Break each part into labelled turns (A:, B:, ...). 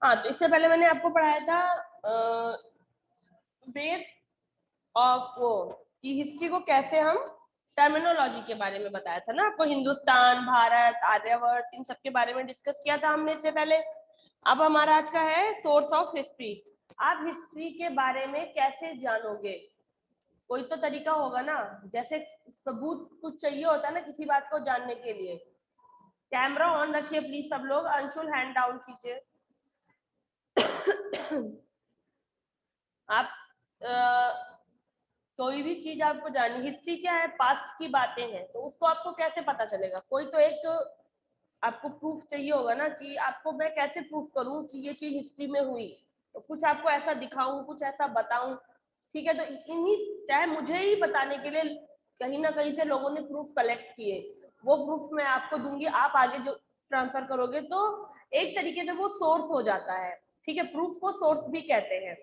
A: हाँ, तो इससे पहले मैंने आपको पढ़ाया था बेस ऑफ वो कि हिस्ट्री को कैसे हम टर्मिनोलॉजी के बारे में बताया था ना आपको, हिंदुस्तान, भारत, आर्यवर्त, इन सब के बारे में डिस्कस किया था हमने इससे पहले। अब हमारा आज का है सोर्स ऑफ हिस्ट्री। आप हिस्ट्री के बारे में कैसे जानोगे? कोई तो तरीका होगा ना, जैसे सबूत कुछ चाहिए होता है ना किसी बात को जानने के लिए। कैमरा ऑन रखिए प्लीज सब लोग, अंशुल हैंड डाउन कीजिए। आप कोई भी चीज आपको जानी, हिस्ट्री क्या है, पास्ट की बातें हैं, तो उसको आपको कैसे पता चलेगा? कोई तो एक आपको प्रूफ चाहिए होगा ना, कि आपको मैं कैसे प्रूफ करूं कि ये चीज हिस्ट्री में हुई, तो कुछ आपको ऐसा दिखाऊं, कुछ ऐसा बताऊं। ठीक है, तो इन्हीं, चाहे मुझे ही बताने के लिए कहीं ना कहीं से लोगों ने प्रूफ कलेक्ट किए, वो प्रूफ मैं आपको दूंगी, आप आगे जो ट्रांसफर करोगे, तो एक तरीके से वो सोर्स हो जाता है। ठीक है, प्रूफ को सोर्स भी कहते हैं।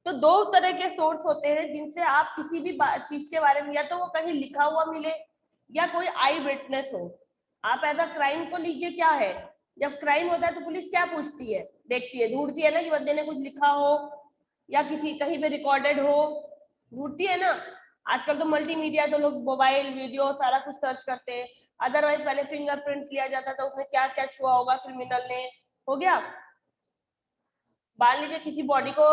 A: तो दो तरह के सोर्स होते हैं जिनसे आप किसी भी चीज के बारे में, या तो वो कहीं लिखा हुआ मिले या कोई आई विटनेस हो। आप एज अ क्राइम को लीजिए, क्या है, जब क्राइम होता है तो पुलिस क्या पूछती है, देखती है, ढूंढती है ना कि बंदे ने कुछ लिखा हो या किसी कहीं पे रिकॉर्डेड हो, ढूंढती है ना। आजकल तो मल्टीमीडिया, तो लोग मोबाइल वीडियो सारा कुछ सर्च करते हैं। अदरवाइज पहले फिंगरप्रिंट्स लिया जाता था, उसमें क्या क्या छुआ होगा क्रिमिनल ने, हो गया। मान लीजिए किसी बॉडी को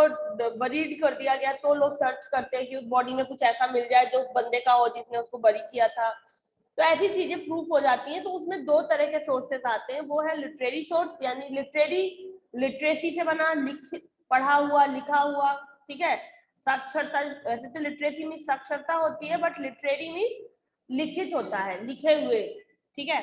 A: बरीड कर दिया गया, तो लोग सर्च करते हैं कि उस बॉडी में कुछ ऐसा मिल जाए जो बंदे का हो जिसने उसको बरी किया था। तो ऐसी चीजें प्रूफ हो जाती हैं। तो उसमें दो तरह के सोर्सेस आते हैं, वो है लिटरेरी सोर्स, यानी लिटरेरी, लिटरेसी से बना, पढ़ा हुआ, लिखा हुआ। ठीक है, साक्षरता, वैसे तो लिटरेसी में साक्षरता होती है, बट लिटरेरी मीन्स लिखित होता है, लिखे हुए। ठीक है,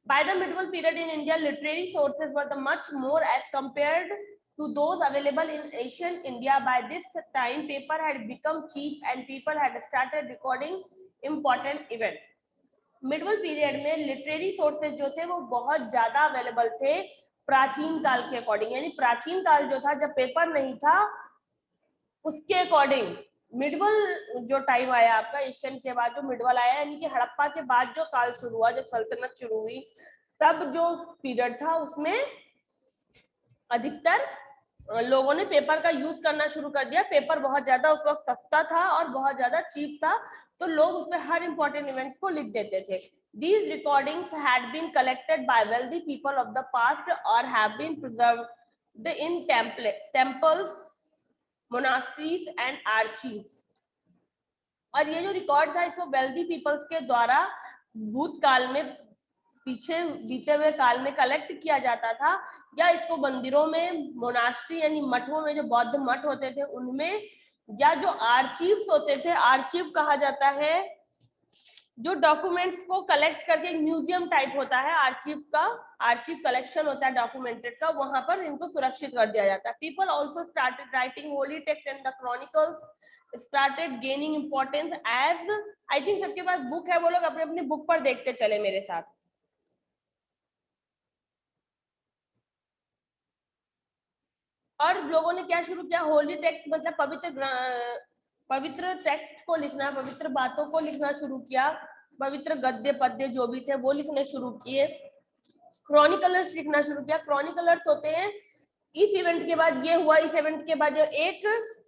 A: by the medieval period in India, literary sources were the much more as compared to those available in ancient India. By this time, paper had become cheap and people had started recording important events. Medieval period में literary sources जो थे वो बहुत ज्यादा available थे प्राचीन काल के अकॉर्डिंग, यानी प्राचीन काल जो था जब पेपर नहीं था उसके अकॉर्डिंग। मिडवल जो टाइम आया आपका एशियन के बाद, जो मिडवल आया यानी कि हड़प्पा के बाद जो काल शुरू हुआ, जब सल्तनत शुरू हुई, तब जो पीरियड था उसमें अधिकतर लोगों ने पेपर का यूज करना शुरू कर दिया। पेपर बहुत ज्यादा उस वक्त सस्ता था और बहुत ज्यादा चीप था, तो लोग उसमें हर इंपॉर्टेंट इवेंट्स को लिख देते थे। These recordings had been collected by wealthy people of the past or have been preserved in temples, monasteries and archives. और ये जो रिकॉर्ड था इसको वेल्दी पीपल्स के द्वारा भूतकाल में, पीछे बीते हुए काल में कलेक्ट किया जाता था, या इसको मंदिरों में, मोनास्ट्री यानी मठों में, जो बौद्ध मठ होते थे उनमें, या जो आर्चीव्स होते थे, आर्चीव कहा जाता है जो डॉक्यूमेंट्स को कलेक्ट करके, एक म्यूजियम टाइप होता है आर्चीव का, आर्चीव कलेक्शन होता है डॉक्यूमेंटेड का, वहां पर इनको सुरक्षित कर दिया जाता है। People also started writing holy text and the chronicles started gaining importance as, I think सबके पास बुक है, वो लोग अपने अपनी बुक पर देखते चले मेरे साथ। और लोगों ने क्या शुरू किया, होली टेक्स्ट मतलब पवित्र टेक्स्ट को लिखना, पवित्र बातों को लिखना शुरू किया, पवित्र गद्य पद्य जो भी थे वो लिखने शुरू किए। क्रॉनिकलर्स लिखना शुरू किया। क्रॉनिकलर्स होते हैं इस इवेंट के बाद ये हुआ, इस इवेंट के बाद एक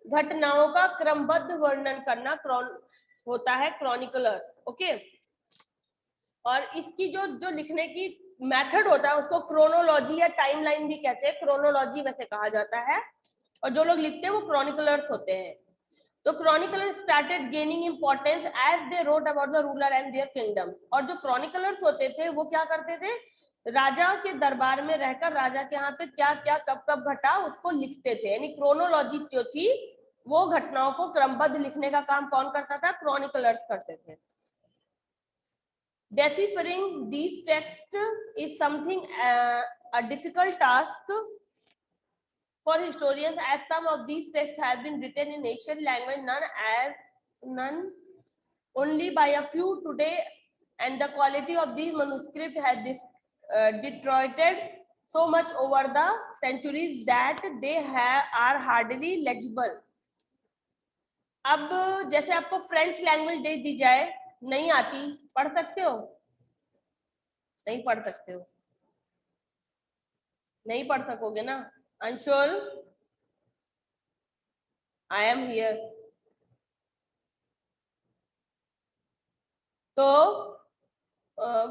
A: घटनाओं का क्रमबद्ध वर्णन करना होता है क्रॉनिकलर्स। ओके, और इसकी जो जो लिखने की मेथड होता है उसको क्रोनोलॉजी या टाइमलाइन भी कहते हैं, क्रोनोलॉजी वैसे कहा जाता है, और जो लोग लिखते हैं वो क्रॉनिकलर्स होते हैं। तो chroniclers started gaining importance as they wrote about the ruler and their kingdoms. और जो क्रॉनिकलर्स होते थे वो क्या करते थे, राजा के दरबार में रहकर राजा के यहाँ पे क्या क्या कब कब घटा उसको लिखते थे, यानी क्रोनोलॉजी जो थी वो घटनाओं को क्रमबद्ध लिखने का काम कौन करता था, क्रॉनिकलर्स करते थे। Deciphering these texts is something a difficult task for historians, as some of these texts have been written in ancient language, none only by a few today, and the quality of these manuscripts has deteriorated so much over the centuries that they are hardly legible. अब जैसे आपको French language दे दी जाए, नहीं आती, पढ़ सकते हो? नहीं पढ़ सकते हो, नहीं पढ़ सकोगे ना। Anshul, I am here. तो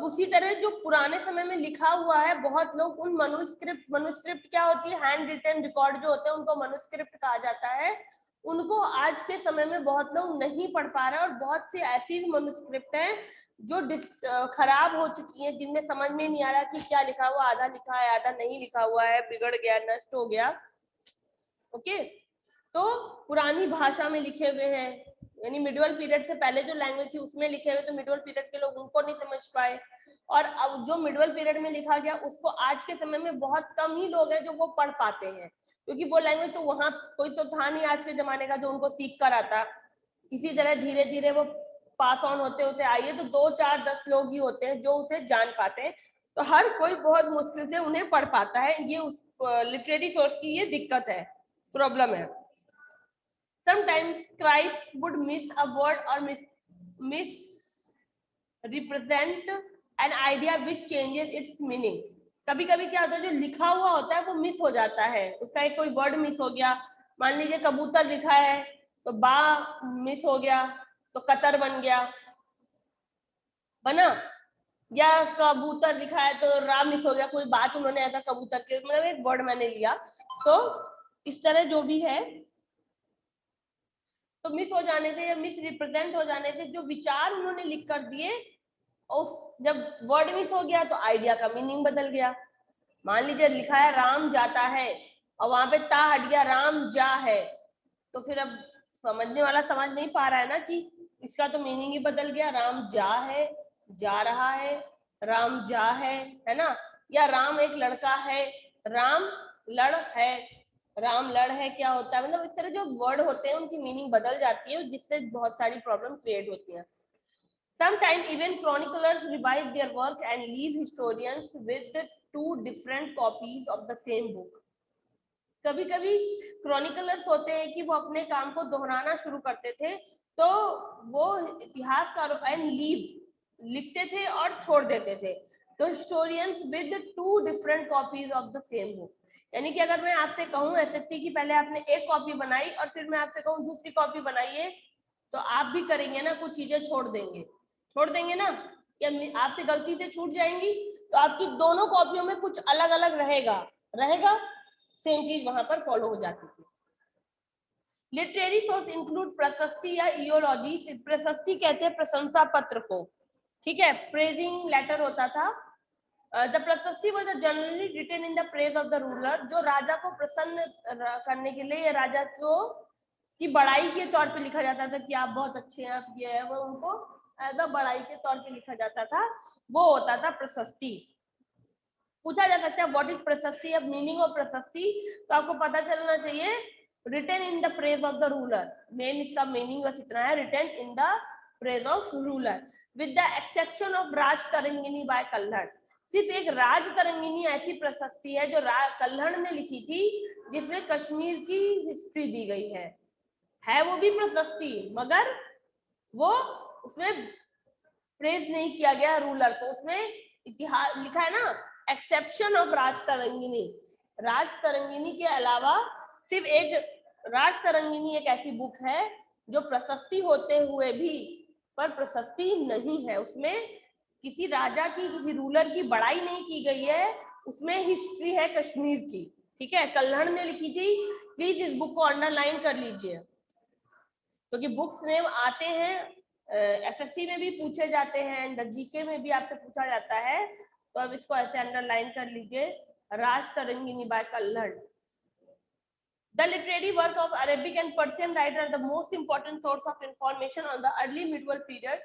A: उसी तरह जो पुराने समय में लिखा हुआ है, बहुत लोग उन मनुस्क्रिप्ट क्या होती है, हैंड रिटन रिकॉर्ड जो होते हैं उनको मनुस्क्रिप्ट कहा जाता है, उनको आज के समय में बहुत लोग नहीं पढ़ पा रहे हैं। और बहुत सी ऐसी भी मनुस्क्रिप्ट हैं जो खराब हो चुकी हैं, जिनमें समझ में नहीं आ रहा कि क्या लिखा हुआ, आधा लिखा है आधा नहीं लिखा हुआ है, बिगड़ गया, नष्ट हो गया। ओके, तो पुरानी भाषा में लिखे हुए हैं, यानी मिडिवल पीरियड से पहले जो लैंग्वेज थी उसमें लिखे हुए, तो मिडिवल पीरियड के लोग उनको नहीं समझ पाए। और अब जो मिडिवल पीरियड में लिखा गया उसको आज के समय में बहुत कम ही लोग हैं जो वो पढ़ पाते हैं, क्योंकि वो लैंग्वेज तो वहां कोई तो था नहीं आज के जमाने का जो उनको सीख कर आता। इसी तरह धीरे धीरे वो पास ऑन होते होते आइए तो 2 4 10 लोग ही होते हैं जो उसे जान पाते हैं, तो हर कोई बहुत मुश्किल से उन्हें पढ़ पाता है। ये उस लिटरेरी सोर्स की ये दिक्कत है, प्रॉब्लम है। Sometimes scribes would miss a word or misrepresent an idea which changes its meaning. कभी कभी क्या होता है, जो लिखा हुआ होता है वो मिस हो जाता है, उसका एक कोई वर्ड मिस हो गया। मान लीजिए कबूतर लिखा है तो बा मिस हो गया तो कतर बन गया, बना। या कबूतर लिखा है तो राम मिस हो गया, कोई बात उन्होंने ऐसा कबूतर के मतलब एक वर्ड मैंने लिया। तो इस तरह जो भी है, तो मिस हो जाने से या मिस रिप्रेजेंट हो जाने से जो विचार उन्होंने लिख कर दिए, उस जब वर्ड मिस हो गया तो आइडिया का मीनिंग बदल गया। मान लीजिए लिखा है राम जाता है और वहां पे ता हट गया, राम जा है, तो फिर अब समझने वाला समझ नहीं पा रहा है ना कि इसका तो मीनिंग ही बदल गया। राम जा है, जा रहा है, राम जा है ना। या राम एक लड़का है, राम लड़ है, राम लड़ है क्या होता है, मतलब इस तरह जो वर्ड होते हैं उनकी मीनिंग बदल जाती है, जिससे बहुत सारी प्रॉब्लम क्रिएट होती है। Sometimes even chroniclers revise their work and leave historians with 2 different copies of the same book. कभी कभी क्रॉनिकलर्स होते हैं कि वो अपने काम को दोहराना शुरू करते थे, तो वो इतिहासकारों एंड लीव लिखते थे और छोड़ देते थे। तो historians with 2 different copies of the same book, यानी कि अगर मैं आपसे कहूँ एसएससी की पहले आपने एक कॉपी बनाई और फिर मैं आपसे कहूँ दूसरी कॉपी बनाइए, तो आप भी करेंगे ना, कुछ चीजें छोड़ देंगे ना, या आपसे गलती से छूट जाएंगी, तो आपकी दोनों कॉपियों में कुछ अलग अलग रहेगा, सेम चीज वहां पर फॉलो हो जाती थी। लिटरेरी सोर्स इंक्लूड प्रशस्ति या इयोलॉजी। प्रशस्ति कहते हैं प्रशंसा पत्र को, ठीक है, प्रेजिंग लेटर होता था। The prashasti was generally written in the praise of the ruler, जो राजा को प्रसन्न करने के लिए या राजा को की बड़ाई के तौर पे लिखा जाता था कि आप बहुत अच्छे हैं, आप ये है वो, उनको एज अ बड़ाई के तौर पे लिखा जाता था, वो होता था प्रशस्ति। पूछा जा सकता है व्हाट इज प्रशस्ति, अब मीनिंग ऑफ प्रशस्ति तो आपको पता चलना चाहिए। Written in the praise of the ruler, मेन इसका मीनिंग बस इतना है, written in the praise of ruler with the exception of Rajatarangini by Kalhana. सिर्फ एक राज तरंगिनी ऐसी प्रशस्ति है जो कल्हड़ ने लिखी थी, जिसमें कश्मीर की हिस्ट्री दी गई है वो भी प्रशस्ति, मगर वो उसमें प्रेज नहीं किया गया रूलर को, उसमें इतिहास लिखा है ना, एक्सेप्शन ऑफ राज तरंगिनी। राज तरंगिनी के अलावा सिर्फ एक राज तरंगिनी एक ऐसी बुक है जो प्रशस्ति होते हुए भी पर प्रशस्ति नहीं है, उसमें किसी राजा की किसी रूलर की बड़ाई नहीं की गई है, उसमें हिस्ट्री है कश्मीर की, ठीक है, कल्हड़ ने लिखी थी। प्लीज इस बुक को अंडरलाइन कर लीजिए, क्योंकि बुक्स नेम आते हैं, एसएससी में भी पूछे जाते हैं, जीके में भी आपसे पूछा जाता है, तो अब इसको ऐसे अंडरलाइन कर लीजिए, Rajatarangini by Kalhana. The literary work of Arabic and Persian writer are the most important source of information on the early medieval period.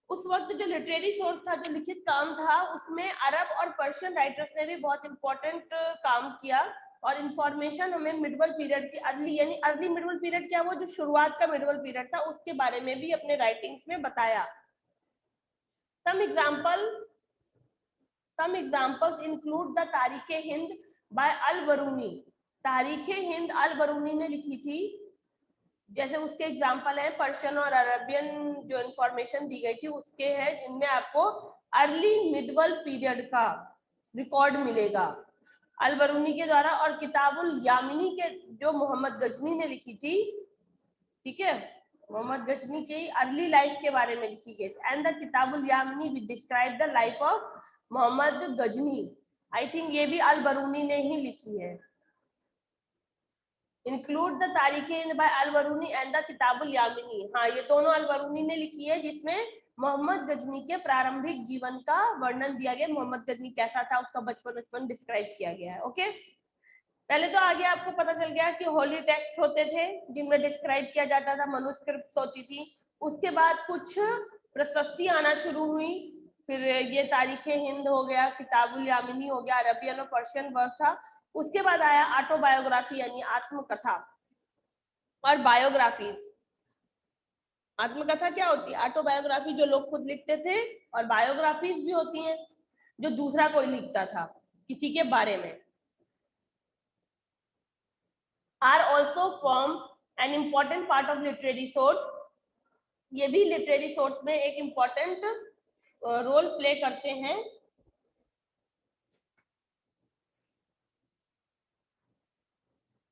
A: उस वक्त जो लिटरेरी सोर्स था, जो लिखित काम था, उसमें अरब और पर्शियन राइटर्स ने भी बहुत इंपॉर्टेंट काम किया, और इंफॉर्मेशन हमें मिडवल पीरियड की अर्ली, यानी अर्ली मिडवल पीरियड क्या, वो जो शुरुआत का मिडवल पीरियड था उसके बारे में भी अपने राइटिंग्स में बताया। Some examples include the तारीख-ए-हिंद by Al-Biruni. तारीख-ए-हिंद Al-Biruni ने लिखी थी, जैसे उसके एग्जाम्पल है पर्शियन और अरबियन जो इंफॉर्मेशन दी गई थी उसके हैं, जिनमें आपको अर्ली मिडवल पीरियड का रिकॉर्ड मिलेगा। अल बरूनी के द्वारा, और किताबुल यामिनी के जो मोहम्मद गजनी ने लिखी थी, ठीक है, मोहम्मद गजनी की अर्ली लाइफ के बारे में लिखी गई। And the Kitabul Yamini which describe the life of Mohammad Ghazni, I think ये भी अल बरूनी ने ही लिखी है। इंक्लूड द तारीखें by Al Biruni and the Kitabul Yamini, हाँ ये दोनों अल बरूनी ने लिखी है, जिसमें मोहम्मद गजनी के प्रारंभिक जीवन का वर्णन दिया गया, मोहम्मद गजनी कैसा था, उसका बचपन डिस्क्राइब किया गया है। ओके, पहले तो आगे आपको पता चल गया कि होली टेक्स्ट होते थे जिनमें डिस्क्राइब किया जाता था, मनुस्क्रिप्ट्स होती थी। उसके बाद कुछ प्रशस्ति आना शुरू हुई, फिर ये तारीखें हिंद हो गया, किताबुल यामिनी हो गया, अरबियन और पर्शियन वर्क था। उसके बाद आया ऑटोबायोग्राफी यानी आत्मकथा और बायोग्राफीज। आत्मकथा क्या होती है? ऑटोबायोग्राफी जो लोग खुद लिखते थे, और बायोग्राफीज भी होती हैं जो दूसरा कोई लिखता था किसी के बारे में। Are also form an important part of literary source, ये भी लिटरेरी सोर्स में एक इम्पॉर्टेंट रोल प्ले करते हैं।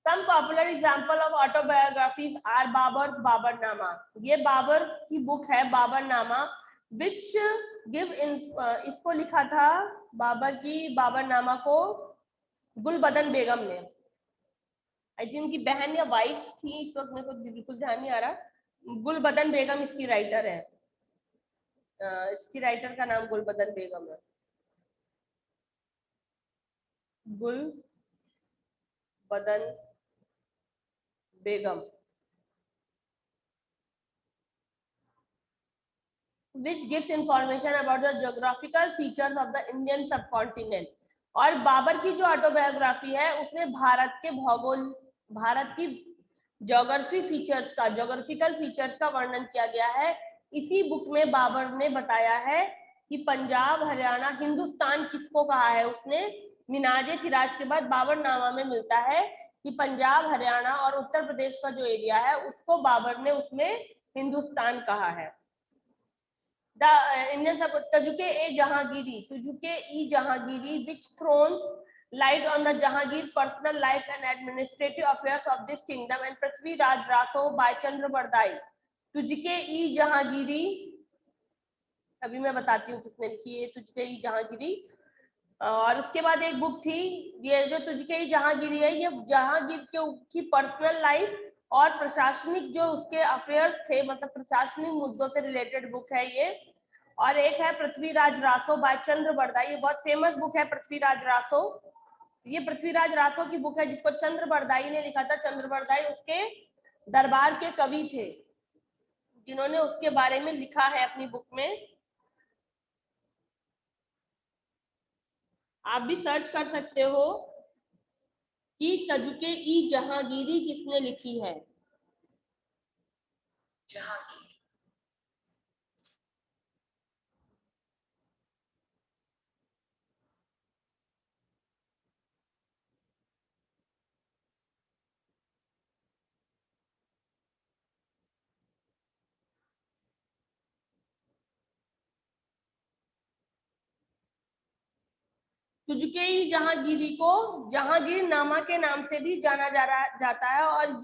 A: Some popular example of autobiographies are Babur's Baburnama, ये बाबर की बुक है बाबरनामा, विच गिव इन, इसको लिखा था बाबर की बाबरनामा को गुलबदन बेगम ने, आई थिंक उनकी बहन या वाइफ थी, इस वक्त मेरे को बिल्कुल ध्यान नहीं आ रहा। गुलबदन बेगम इसकी राइटर है, इसकी राइटर का नाम गुलबदन बेगम है, गुलबदन बेगम, which gives information about the geographical features of the Indian subcontinent। और बाबर की जो ऑटोबायोग्राफी है उसमें भारत के भौगोल, भारत की जोग्राफिकल फीचर्स का वर्णन किया गया है। इसी बुक में बाबर ने बताया है कि पंजाब, हरियाणा, हिंदुस्तान किसको कहा है उसने, मिनाजे सिराज के बाद बाबरनामा में मिलता है कि पंजाब, हरियाणा और उत्तर प्रदेश का जो एरिया है उसको बाबर ने उसमें हिंदुस्तान कहा है। The Indian Tujuke-e-Jahangiri, which throws light on the Jahangir personal life and administrative affairs of this kingdom, and Prithvi Raj Raso by Chandra Bardai। तुजुके-e-Jahangiri, अभी मैं बताती हूँ किसने लिखी है तुजुके-e-Jahangiri। और उसके बाद एक बुक थी, ये जो तुजुके-e-Jahangiri है, ये जहांगीर की पर्सनल लाइफ और प्रशासनिक जो उसके अफेयर्स थे, मतलब प्रशासनिक मुद्दों से रिलेटेड बुक है ये। और एक है पृथ्वीराज रासो बाय चंद्र बरदाई, ये बहुत फेमस बुक है पृथ्वीराज रासो, ये पृथ्वीराज रासो की बुक है जिसको चंद्र बरदाई ने लिखा था। चंद्र बरदाई उसके दरबार के कवि थे जिन्होंने उसके बारे में लिखा है अपनी बुक में। आप भी सर्च कर सकते हो कि तुजुके-ई-जहांगीरी किसने लिखी है। जहांगीर, तुजुके-ई-जहांगीरी को जहांगीर नामा के नाम से भी जाना जाता है, और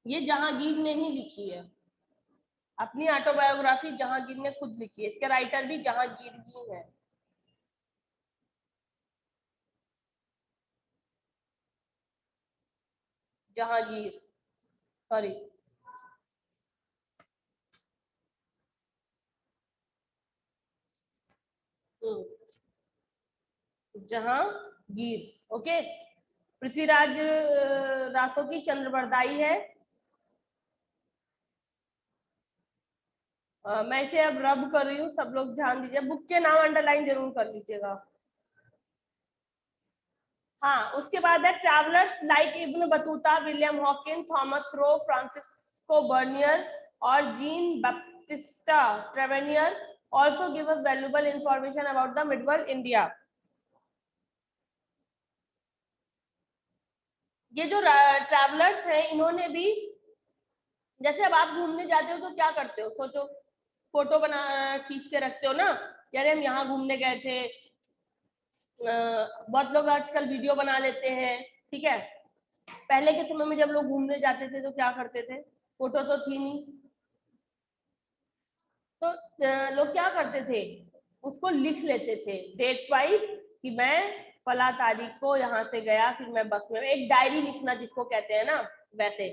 A: ये जहांगीर ने ही लिखी है अपनी ऑटोबायोग्राफी, जहांगीर ने खुद लिखी है, इसके राइटर भी जहांगीर ही है। जहांगीर, सॉरी, जहांगीर। ओके, पृथ्वीराज रासो की चंद्र बरदाई है। मैं इसे अब रब कर रही हूँ, सब लोग ध्यान दीजिए, बुक के नाम अंडरलाइन जरूर कर लीजिएगा। हाँ, उसके बाद है travellers like Ibn Battuta, William Hawkins, Thomas Roe, Francisco Bernier और Jean Baptiste Tavernier also give us valuable information about the medieval India। ये जो ट्रैवलर्स हैं इन्होंने भी जैसे अब आप घूमने जाते हो तो क्या करते हो, सोचो, फोटो बना खींच के रखते हो ना, यार हम यहाँ घूमने गए थे। बहुत लोग आजकल वीडियो बना लेते हैं, ठीक है। पहले के समय में जब लोग घूमने जाते थे तो क्या करते थे, फोटो तो थी नहीं, तो लोग क्या करते थे, उसको लिख लेते थे डेट वाइज कि मैं फला तारीख को यहाँ से गया, फिर मैं बस में, एक डायरी लिखना जिसको कहते हैं ना, वैसे।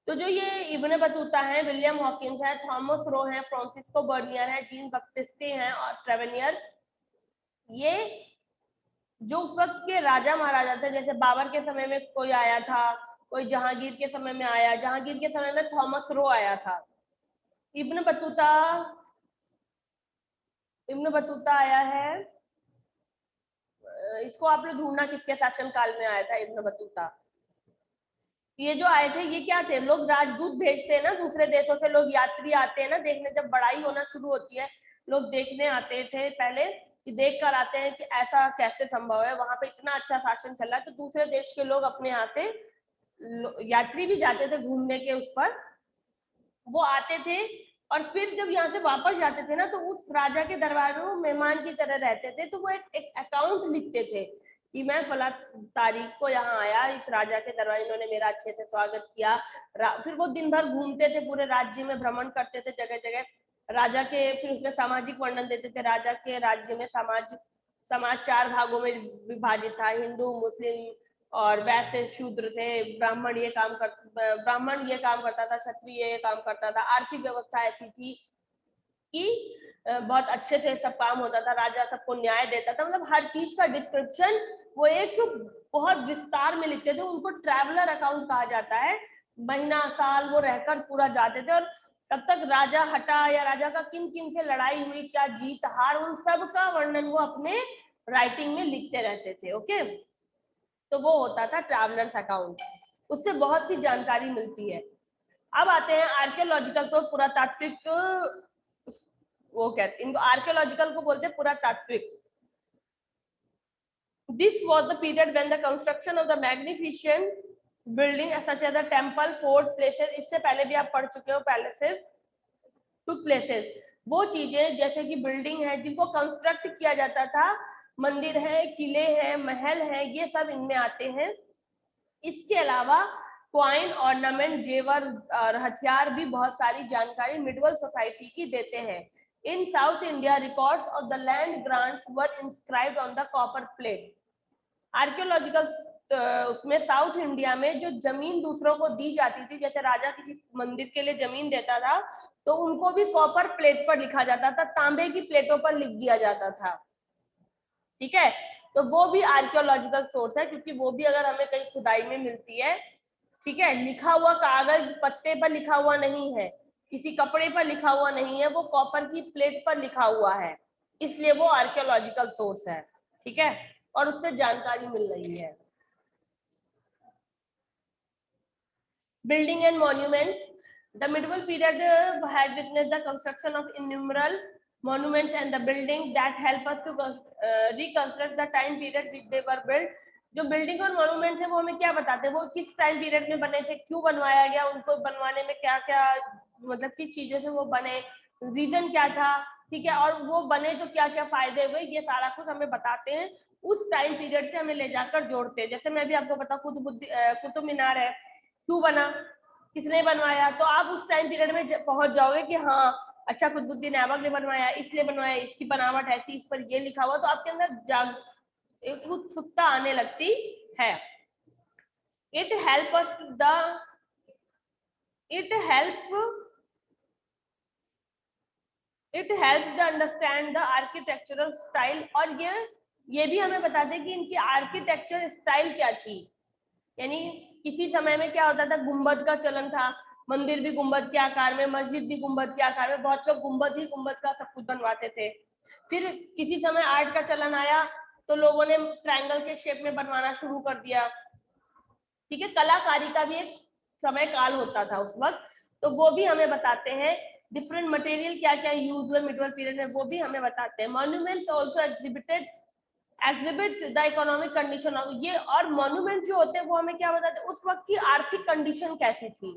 A: तो जो ये इब्ने बतूता है, विलियम हॉकिंस है, थॉमस रो है, फ्रांसिस्को बर्नियर है, जीन बप्तिस्टे हैं और ट्रेवेनियर, ये जो उस वक्त के राजा महाराजा थे, जैसे बाबर के समय में कोई आया था, कोई जहांगीर के समय में आया, जहांगीर के समय में थॉमस रो आया था। इब्न बतूता, इब्न बतूता आया है, इसको आप लोग ढूंढना किसके शासन काल में आया था इब्न बतूता। ये जो आए थे ये क्या थे, लोग राजदूत भेजते हैं ना दूसरे देशों से, लोग यात्री आते हैं ना देखने, जब बड़ाई होना शुरू होती है लोग देखने आते थे पहले, कि देख कर आते हैं कि ऐसा कैसे संभव है, वहां पे इतना अच्छा शासन चल रहा है, तो दूसरे देश के लोग अपने यहाँ से यात्री भी जाते थे घूमने के उस पर, वो आते थे। और फिर जब यहाँ से वापस जाते थे ना, तो उस राजा के दरबार में वो मेहमान की तरह रहते थे, तो वो एक अकाउंट लिखते थे कि मैं फला तारीख को यहाँ आया, इस राजा के दरबार, इन्होंने मेरा अच्छे से स्वागत किया। फिर वो दिन भर घूमते थे, पूरे राज्य में भ्रमण करते थे जगह जगह राजा के, फिर उसमें सामाजिक वर्णन देते थे, राजा के राज्य में समाज समाज 4 भागों में विभाजित था, हिंदू, मुस्लिम और वैसे शूद्र थे, ब्राह्मण ये काम करता था, क्षत्रिय ये काम करता था, आर्थिक व्यवस्था ऐसी थी कि बहुत अच्छे से सब काम होता था, राजा सबको न्याय देता था, मतलब हर चीज का डिस्क्रिप्शन वो एक बहुत विस्तार में लिखते थे, उनको ट्रैवलर अकाउंट कहा जाता है। महीना साल वो रहकर पूरा जाते थे, और तब तक राजा हटा या राजा का किन किन से लड़ाई हुई, क्या जीत हार, उन सब का वर्णन वो अपने राइटिंग में लिखते रहते थे। ओके, तो वो होता था ट्रैवलर्स अकाउंट, उससे बहुत सी जानकारी मिलती है। अब आते हैं आर्कियोलॉजिकल, तो पुरातात्विक, वो कहते हैं इनको, आर्कियोलॉजिकल को बोलते हैं पुरातात्विक। This was the period when the construction of the magnificent building such as the temple, fort, places, इससे पहले भी आप पढ़ चुके हो, पैलेसेस, took places, वो चीजें जैसे कि बिल्डिंग है जिनको कंस्ट्रक्ट किया जाता था, मंदिर है, किले हैं, महल है, ये सब इनमें आते हैं। इसके अलावा क्वाइन, ऑर्नामेंट, जेवर और हथियार भी बहुत सारी जानकारी मिडवल सोसाइटी की देते हैं। In South India records of the land grants were inscribed on the copper plate. Archaeological उसमें साउथ इंडिया में जो जमीन दूसरों को दी जाती थी, जैसे राजा किसी मंदिर के लिए जमीन देता था तो उनको भी कॉपर प्लेट पर लिखा जाता था, तांबे की प्लेटों पर लिख दिया जाता था, ठीक है। तो वो भी आर्कियोलॉजिकल सोर्स है, क्योंकि वो भी अगर हमें कहीं खुदाई में मिलती है, ठीक है, लिखा हुआ कागज पत्ते पर लिखा हुआ नहीं है, किसी कपड़े पर लिखा हुआ नहीं है, वो कॉपर की प्लेट पर लिखा हुआ है, इसलिए वो आर्कियोलॉजिकल सोर्स है, ठीक है, और उससे जानकारी मिल रही है। Building and monuments. The medieval period has witnessed the construction of innumerable monuments and the building that help us to reconstruct the time period which they were built. जो बिल्डिंग और मॉन्यूमेंट्स है वो हमें क्या बताते हैं, वो किस टाइम पीरियड में बने थे, क्यों बनवाया गया, उनको बनवाने में क्या क्या मतलब किस चीजों से वो बने, रीजन क्या था, ठीक है, और वो बने तो क्या क्या फायदे हुए, ये सारा कुछ हमें बताते हैं, उस टाइम पीरियड से हमें ले जाकर जोड़ते हैं। जैसे मैं भी आपको बताऊं, कुतुब मीनार है, क्यों बना, किसने बनवाया, तो आप उस टाइम पीरियड में पहुंच जाओगे कि हाँ अच्छा कुतुबुद्दीन ऐबक ने बनवाया, इसलिए बनवाया, इसकी बनावट ऐसी, इस पर ये लिखा हुआ, तो आपके अंदर एक उत्सुकता आने लगती है। It help us the it help the understand the architectural style, और ये भी हमें बताते हैं कि इनकी आर्किटेक्चर स्टाइल क्या थी, यानी किसी समय में क्या होता था, गुंबद का चलन था, मंदिर भी गुंबद के आकार में, मस्जिद भी गुंबद के आकार में, बहुत लोग गुंबद ही गुंबद का सब कुछ बनवाते थे। फिर किसी समय आर्ट का चलन आया तो लोगों ने ट्रायंगल के शेप में बनवाना शुरू कर दिया, ठीक है, कलाकारी का भी एक समय काल होता था उस वक्त, तो वो भी हमें बताते हैं। डिफरेंट मटेरियल क्या क्या यूज हुए मिडवल पीरियड में, वो भी हमें बताते हैं। Monuments also exhibit the economic condition of ये, और मॉन्यूमेंट जो होते हैं वो हमें क्या बताते हैं, उस वक्त की आर्थिक कंडीशन कैसी थी,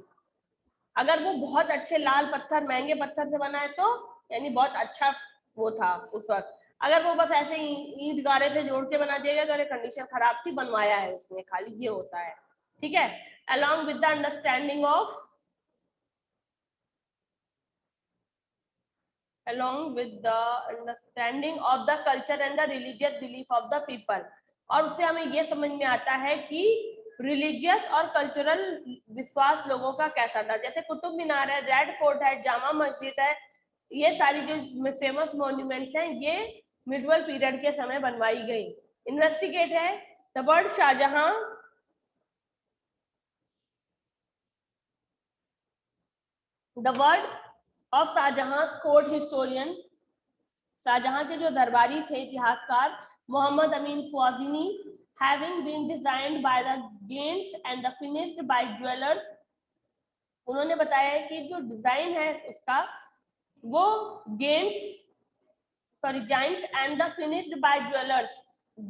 A: अगर वो बहुत अच्छे लाल पत्थर, महंगे पत्थर से बना है तो यानी बहुत अच्छा वो था उस वक्त। अगर वो बस ऐसे ही ईंट गारे से जोड़ के बना दिया गया तो अरे कंडीशन खराब थी, बनवाया है उसने, खाली ये होता है। ठीक है, along with the understanding of along with the understanding of the culture and the religious belief of the people। और उससे हमें ये समझ में आता है कि रिलीजियस और कल्चरल विश्वास लोगों का कैसा था। जैसे कुतुब मीनार है, रेड फोर्ट है, जामा मस्जिद है, ये सारी जो फेमस मॉन्यूमेंट्स हैं ये मिडवल पीरियड के समय बनवाई गई। इन्वेस्टिगेट है the word Shah Jahan, the word of Shah Jahan court historian, Shah Jahan के जो दरबारी थे इतिहासकार मोहम्मद अमीन ख्वाजिनी, having been designed by the Gaines and the finished by jewelers। उन्होंने बताया है कि जो डिजाइन है उसका वो games giants and the finished by jewellers,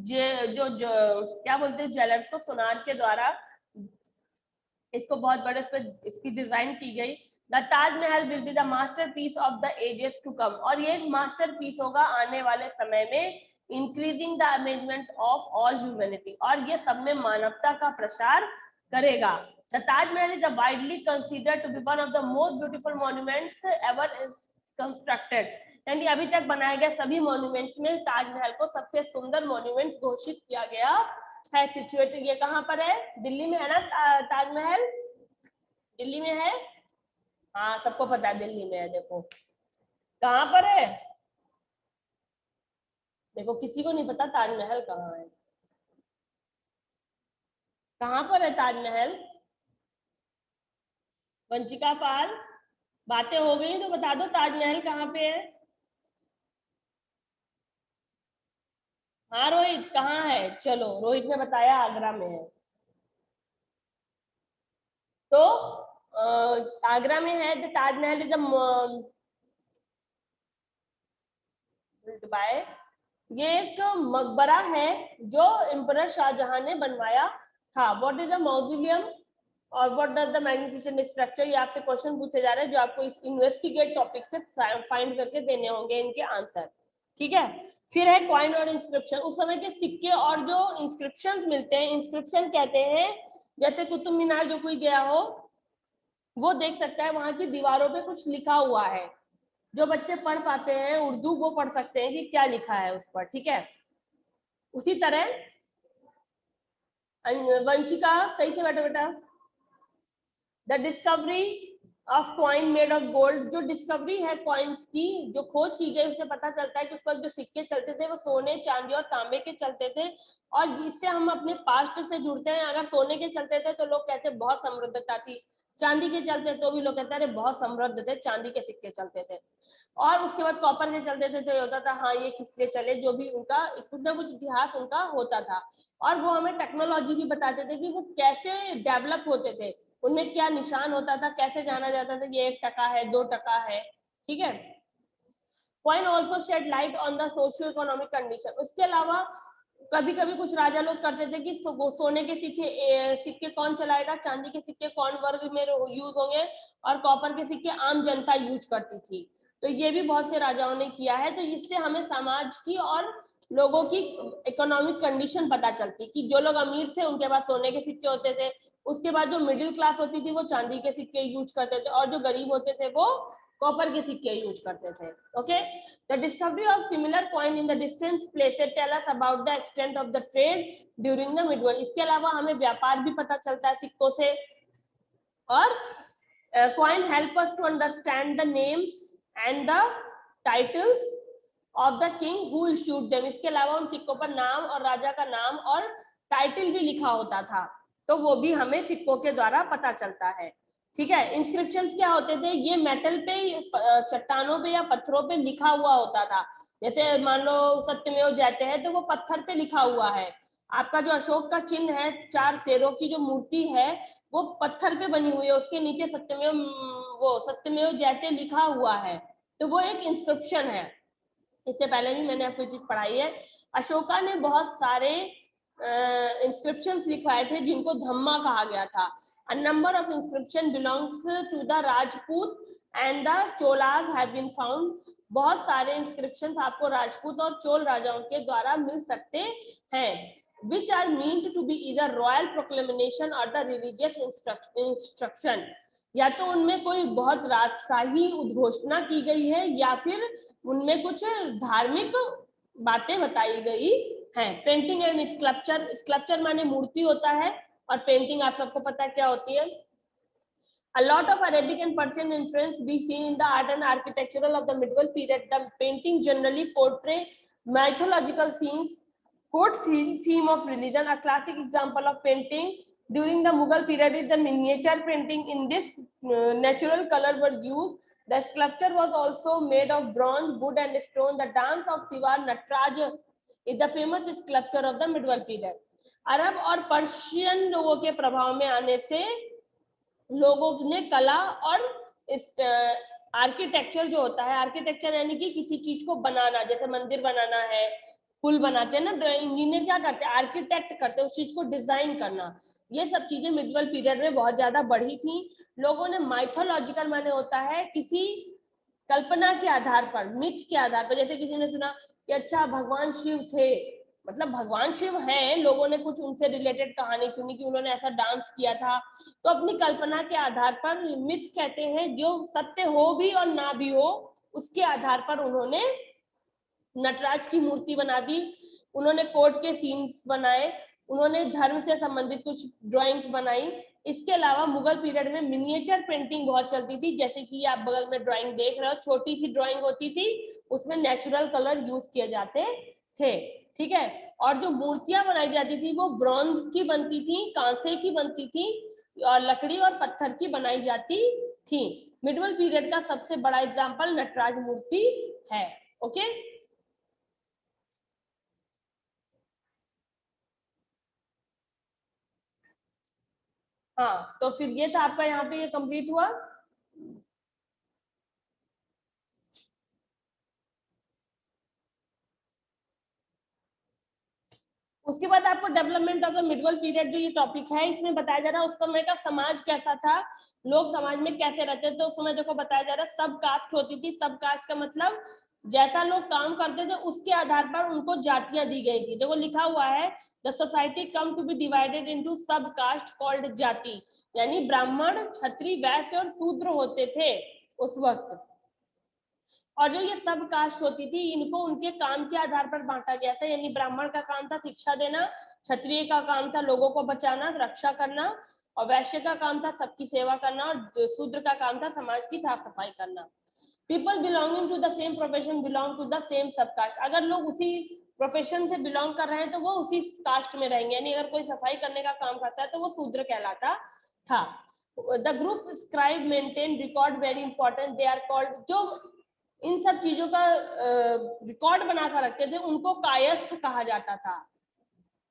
A: जो क्या बोलते हैं ज्वेलर्स को, सुनार के द्वारा इसको बहुत बड़े इसकी डिजाइन की गई। The Taj Mahal will be the masterpiece of the ages to come, और ये एक मास्टरपीस होगा आने वाले समय में, increasing the amazement of all humanity, और ये सब में मानवता का प्रसार करेगा। The Taj Mahal is widely considered to be one of the most beautiful monuments ever constructed, यानी अभी तक बनाए गए सभी मॉन्यूमेंट्स में ताजमहल को सबसे सुंदर मॉन्यूमेंट घोषित किया गया है। सिचुएटेड ये कहाँ पर है? दिल्ली में है ना ताजमहल? दिल्ली में है, हाँ सबको पता है दिल्ली में है। देखो कहाँ पर है, देखो किसी को नहीं पता ताजमहल कहाँ है। कहाँ पर है ताजमहल? वंशिका पाल, बातें हो गई तो बता दो ताजमहल कहाँ पे है। हाँ रोहित कहाँ है? चलो रोहित ने बताया आगरा में है। तो आगरा में है द ताजमहल इज बाय, ये एक मकबरा है जो एम्परर शाहजहां ने बनवाया था। व्हाट इज द मौजूलियम और what does the magnificent structure, ये आपसे क्वेश्चन पूछे जा रहे हैं जो आपको इस इन्वेस्टिगेट टॉपिक से फाइंड करके देने होंगे इनके आंसर। ठीक है, फिर है कॉइन और इंस्क्रिप्शन। उस समय के सिक्के और जो इंस्क्रिप्शन मिलते हैं, इंस्क्रिप्शन कहते हैं, जैसे कुतुब मीनार जो कोई गया हो वो देख सकता है, वहां की दीवारों पे कुछ लिखा हुआ है, जो बच्चे पढ़ पाते हैं उर्दू वो पढ़ सकते हैं कि क्या लिखा है उस पर। ठीक है, उसी तरह वंशिका सही से बैठो बेटा। The discovery of coin made of gold, जो डिस्कवरी है कॉइन्स की, जो खोज की गई, उससे पता चलता है कि उस पर जो सिक्के चलते थे वो सोने, चांदी और तांबे के चलते थे, और इससे हम अपने पास्ट से जुड़ते हैं। अगर सोने के चलते थे तो लोग कहते बहुत समृद्धता थी, चांदी के चलते तो भी लोग कहते हैं बहुत समृद्ध थे, चांदी के सिक्के चलते थे। और उसके बाद कॉपर के चलते थे तो ये होता था हाँ ये किसके चले, जो भी उनका कुछ ना कुछ इतिहास उनका होता था। और वो हमें टेक्नोलॉजी भी बताते थे कि वो कैसे डेवलप होते थे, उनमें क्या निशान होता था, कैसे जाना जाता था ये 1 टका है, 2 टका है। ठीक है, coin also shed light on the socio economic condition. उसके अलावा कभी कभी कुछ राजा लोग करते थे कि सोने के सिक्के कौन चलाएगा, चांदी के सिक्के कौन वर्ग में यूज होंगे, और कॉपर के सिक्के आम जनता यूज करती थी। तो ये भी बहुत से राजाओं ने किया है। तो इससे हमें समाज की और लोगों की इकोनॉमिक कंडीशन पता चलती कि जो लोग अमीर थे उनके पास सोने के सिक्के होते थे, उसके बाद जो मिडिल क्लास होती थी वो चांदी के सिक्के यूज करते थे, और जो गरीब होते थे वो कॉपर के सिक्के यूज करते थे। Okay, the discovery of similar coin in the distance places tell us about the extent of the trade during the medieval. इसके अलावा हमें व्यापार भी पता चलता है सिक्कों से। और coin help us to understand the names and the titles of the king who issued them. इसके अलावा उन सिक्कों पर नाम और राजा का नाम और टाइटल भी लिखा होता था, तो वो भी हमें सिक्कों के द्वारा पता चलता है। ठीक है, इंस्क्रिप्शन क्या होते थे, ये मेटल पे, चट्टानों पे या पत्थरों पे लिखा हुआ होता था। जैसे मान लो सत्यमेव जयते हैं तो वो पत्थर पे लिखा हुआ है। आपका जो अशोक का चिन्ह है, 4 शेरों की जो मूर्ति है वो पत्थर पे बनी हुई है, उसके नीचे सत्यमेव जयते लिखा हुआ है, तो वो एक इंस्क्रिप्शन है। इससे पहले भी मैंने आपको चीज पढ़ाई है। अशोका ने बहुत सारे इंस्क्रिप्शन लिखवाए थे जिनको धम्मा कहा गया था। A number of inscription belongs to the Rajput and the Cholas have been found. बहुत सारे इंस्क्रिप्शन आपको राजपूत और चोल राजाओं के द्वारा मिल सकते हैं, which are meant to be either royal proclamation or the religious instruction. या तो उनमें कोई बहुत राजशाही उद्घोषणा की गई है या फिर उनमें कुछ धार्मिक बातें बताई गई हैं। पेंटिंग एंड स्कल्पचर, स्कल्पचर माने मूर्ति होता है और पेंटिंग आप सबको पता है क्या होती है। A lot of Arabic and Persian influence be seen in the art and architectural of the medieval period. The painting generally portray mythological scenes, quote theme of religion. A classic example of painting during the Mughal period is the miniature painting. In this, natural color were used. The sculpture was also made of bronze, wood, and stone. The dance of Shiva Nataraj is the famous sculpture of the medieval period. अरब और Persian लोगों के प्रभाव में आने से लोगों ने कला और आर्किटेक्चर जो होता है, आर्किटेक्चर यानी कि किसी चीज को बनाना, जैसे मंदिर बनाना है, पुल बनाते हैं ना, इंजीनियर क्या करते हैं, आर्किटेक्ट करते हैं, उस चीज को डिजाइन करना। ये सब चीजें मिडिवल पीरियड में बहुत ज्यादा बढ़ी थी। लोगों ने माइथोलॉजिकल माने होता है किसी कल्पना के आधार पर, मिथ के आधार पर, जैसे किसी ने सुना कि अच्छा भगवान शिव थे, मतलब भगवान शिव हैं, लोगों ने कुछ उनसे रिलेटेड कहानी सुनी कि उन्होंने ऐसा डांस किया था, तो अपनी कल्पना के आधार पर, मिथ कहते हैं जो सत्य हो भी और ना भी हो, उसके आधार पर उन्होंने नटराज की मूर्ति बना दी, उन्होंने कोर्ट के सीन्स बनाए, उन्होंने धर्म से संबंधित कुछ ड्राइंग्स बनाई। इसके अलावा मुगल पीरियड में मिनिएचर पेंटिंग बहुत चलती थी, जैसे कि आप बगल में ड्राइंग देख रहे हो, छोटी सी ड्राइंग होती थी, उसमें नेचुरल कलर यूज किए जाते थे, ठीक है। और जो मूर्तियां बनाई जाती थी वो ब्रॉन्ज की बनती थी, कांसे की बनती थी, और लकड़ी और पत्थर की बनाई जाती थी। मिडिवल पीरियड का सबसे बड़ा एग्जांपल नटराज मूर्ति है। ओके, हाँ, तो फिर ये था आपका, यहाँ पे ये कंप्लीट हुआ। उसके बाद आपको development of the medieval period जो ये टॉपिक है, इसमें बताया जा रहा है उस समय का समाज कैसा था, लोग समाज में कैसे रहते थे। उस समय देखो बताया जा रहा है सब कास्ट होती थी। सब कास्ट का मतलब जैसा लोग काम करते थे उसके आधार पर उनको जातियां दी गई थी। देखो लिखा हुआ है the society come to be divided into sub caste called jati, यानी ब्राह्मण, क्षत्रिय, वैश्य और शूद्र होते थे उस वक्त। और जो ये सब कास्ट होती थी इनको उनके काम के आधार पर बांटा गया था, यानी ब्राह्मण का काम था शिक्षा देना, क्षत्रिय का काम था लोगों को बचाना, रक्षा करना, और वैश्य का काम था सबकी सेवा करना, और शूद्र का काम था समाज की साफ सफाई करना। People belonging to the same profession belong to the same sub caste. अगर लोग उसी प्रोफेशन से बिलोंग कर रहे हैं तो वो उसी कास्ट में रहेंगे, यानी अगर कोई सफाई करने का काम करता है तो वो शूद्र कहलाता था। The group scribe maintain record very important, they are called, जो इन सब चीजों का रिकॉर्ड बनाकर रखते थे उनको कायस्थ कहा जाता था।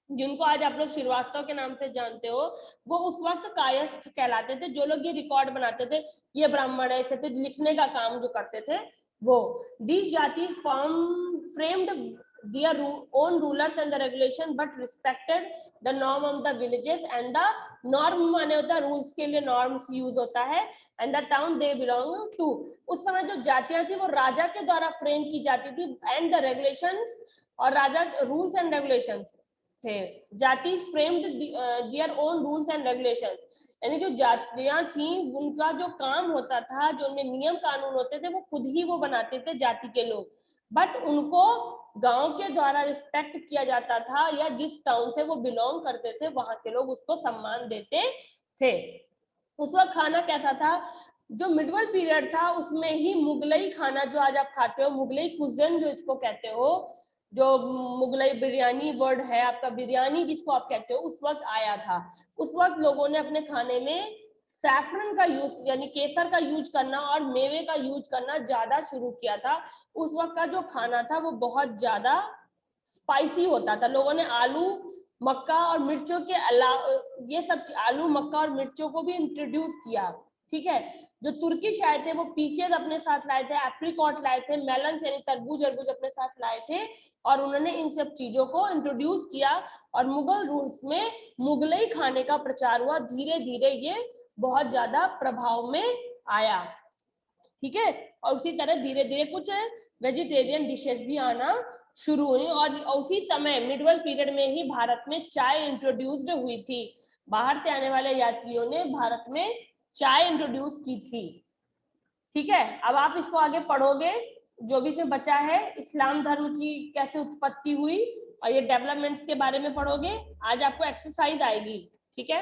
A: जिनको आज आप लोग श्रीवास्तव के नाम से जानते हो, वो उस वक्त कायस्थ कहलाते थे, जो लोग ये रिकॉर्ड बनाते थे, ये ब्राह्मण है, क्षत्रिय, लिखने का काम जो करते थे वो। दीज जाति framed their own rulers and the regulation but respected the norm of the villages and the norm माने होता है रूल्स के लिए norms यूज होता है, and the town they belong to। उस समय जो जातियां थी वो राजा के द्वारा फ्रेम की जाती थी, and the regulations, और राजा रूल्स एंड रेगुलेशंस थे। जाति framed their own rules and regulation, यानी जो जातियां थी उनका जो काम होता था, जो उनमें नियम कानून होते थे, वो खुद ही वो बनाते थे जाति के लोग, बट उनको गांव के द्वारा रिस्पेक्ट किया जाता था, या जिस टाउन से वो बिलोंग करते थे वहां के लोग उसको सम्मान देते थे। उस वक्त खाना कैसा था, जो मिडवल पीरियड था उसमें ही मुगलई खाना जो आज आप खाते हो, मुगलई कुजन जो इसको कहते हो, जो मुगलई बिरयानी वर्ड है आपका, बिरयानी जिसको आप कहते हो, उस वक्त आया था। उस वक्त लोगों ने अपने खाने में सैफरन का यूज, यानी केसर का यूज करना और मेवे का यूज करना ज्यादा शुरू किया था। उस वक्त का जो खाना था वो बहुत ज्यादा स्पाइसी होता था। लोगों ने आलू, मक्का और मिर्चों के अलावा ये सब, आलू, मक्का और मिर्चों को भी इंट्रोड्यूस किया, ठीक है। जो तुर्किश आए थे वो पीचेस अपने साथ लाए थे, एप्रिकॉट लाए थे, मेलन यानी तरबूज अरबूज अपने साथ लाए थे, और उन्होंने इन सब चीजों को इंट्रोड्यूस किया और मुगल रूल्स में मुगलई खाने का प्रचार हुआ। धीरे धीरे ये बहुत ज्यादा प्रभाव में आया, ठीक है। और उसी तरह धीरे धीरे कुछ वेजिटेरियन डिशेस भी आना शुरू हुई, और उसी समय मिडवल पीरियड में ही भारत में चाय इंट्रोड्यूस्ड हुई थी। बाहर से आने वाले यात्रियों ने भारत में चाय इंट्रोड्यूस की थी, ठीक है। अब आप इसको आगे पढ़ोगे, जो भी इसमें बचा है, इस्लाम धर्म की कैसे उत्पत्ति हुई और ये डेवलपमेंट्स के बारे में पढ़ोगे। आज आपको एक्सरसाइज आएगी, ठीक है।